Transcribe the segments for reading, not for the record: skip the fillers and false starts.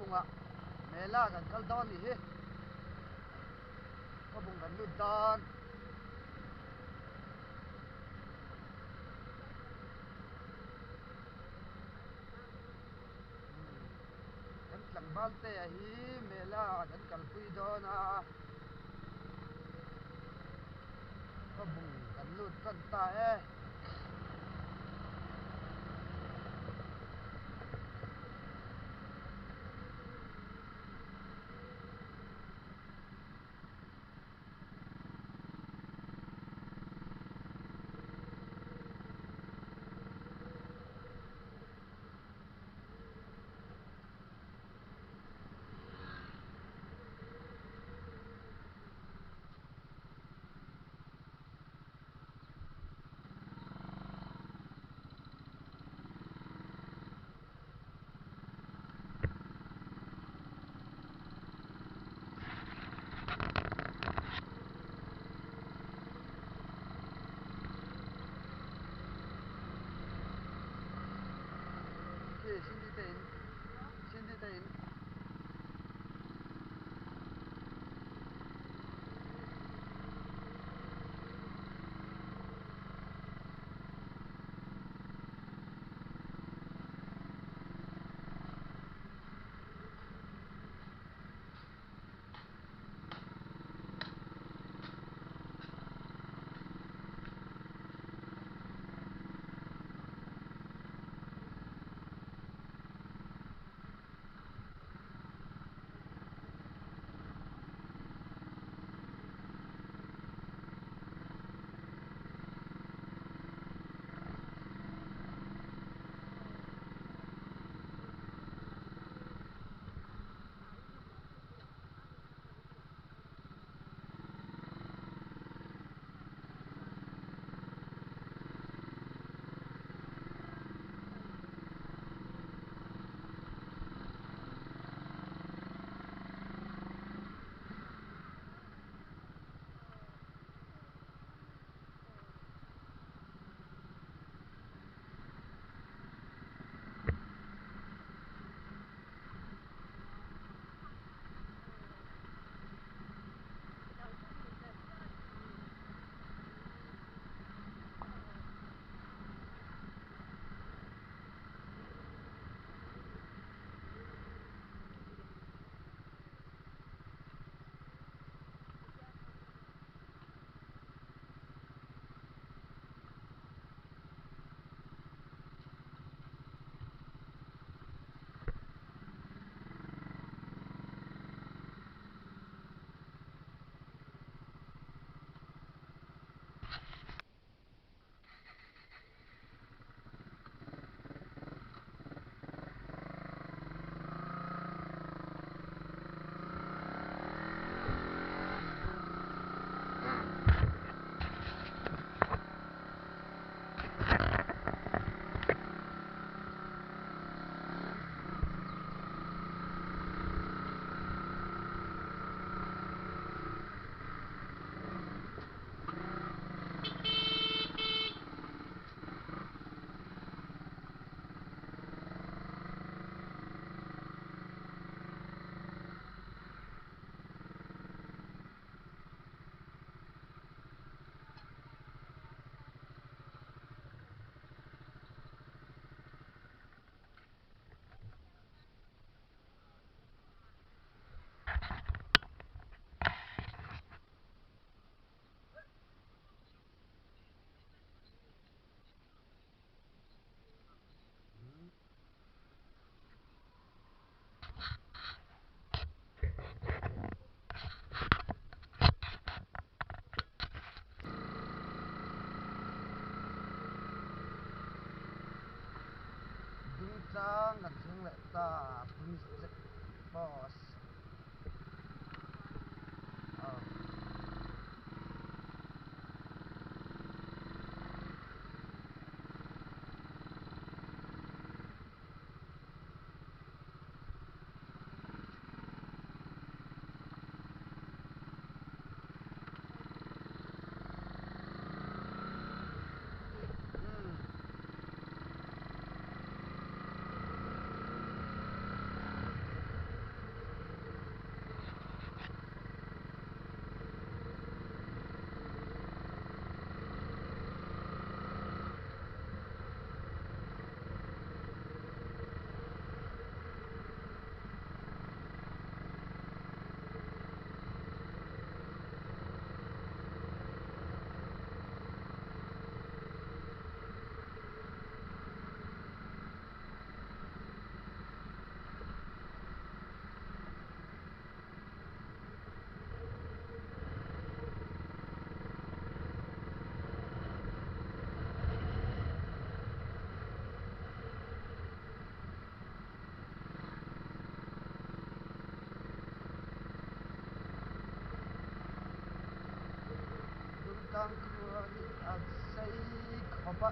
bunga mela kan kal dan ni he ka bung kan lu dan kan tlang bal te a hi mela kan kal pui dona ka bung kan lu tan ta e xin đi tên trang gần xuống lại ta police check boss pa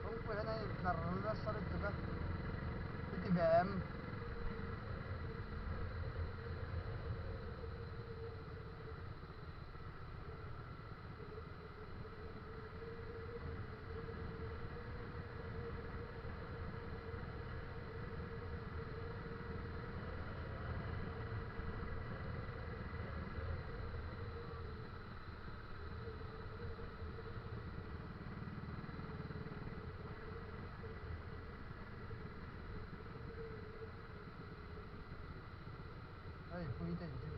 kung pwede na yung karla sa rin ka iti bem ay pwede iti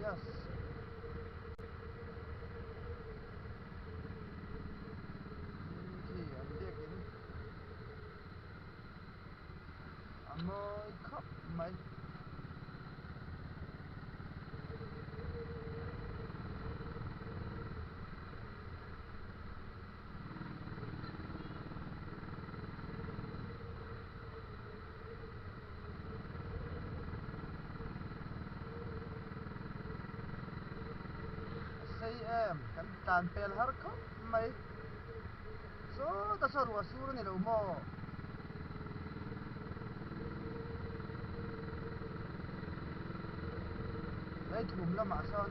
yes iti ang dekin amoy khắp mấy say em kan pel har khắp mấy so ta sarwa suru ni lo mo lấy thùng la ma son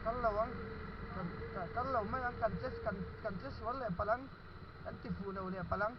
kan lawang kan law mai ang kan ches wal le palang kan ti fu lo le palang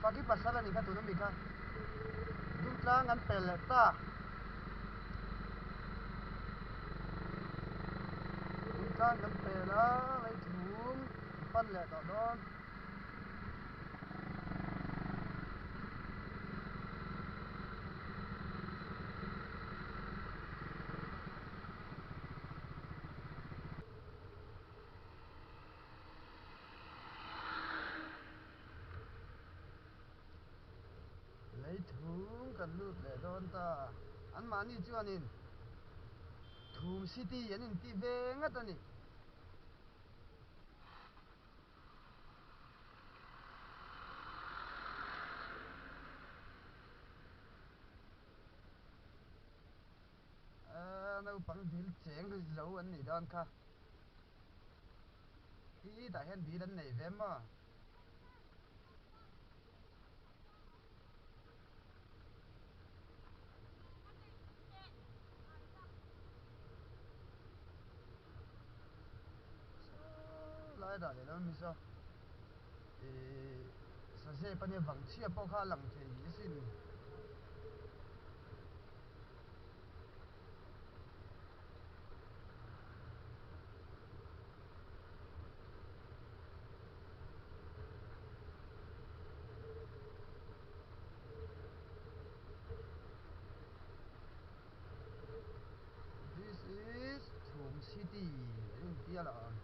paki pasala ni kha tunam bikha dum tlang an pel ta dum tlang an pela lai thum pan le ta don lấy thum kan lut le don ta an mani chuanin thum city anin ti venga tani no pang dil cheng ri zo an ni don kha hi da hen di dan nei ve ma lai da le don mi so e sa se pa ne wang chia po kha lang the hi sin this is thum city anin ti ala on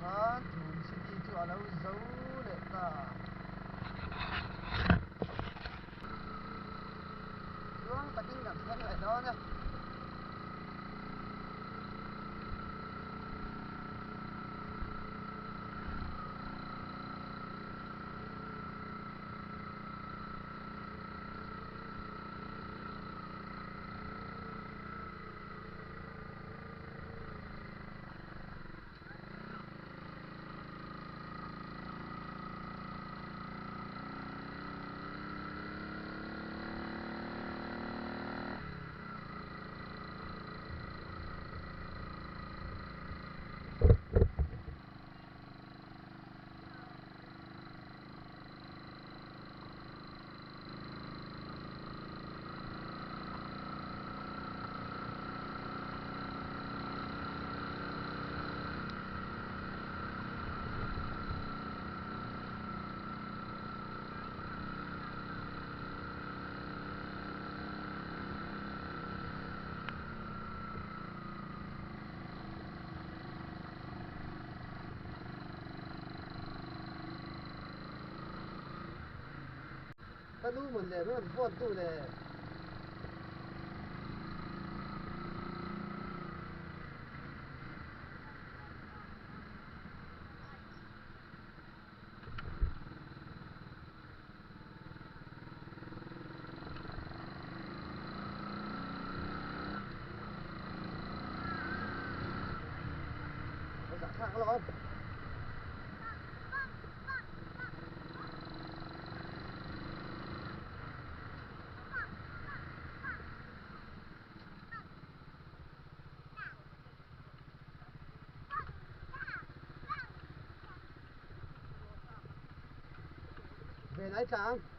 khan thum city chu alo zo le ta chuang takin kan thang lại đó nè ta nu mình để nó phun tu để khác lắm về nãy sáng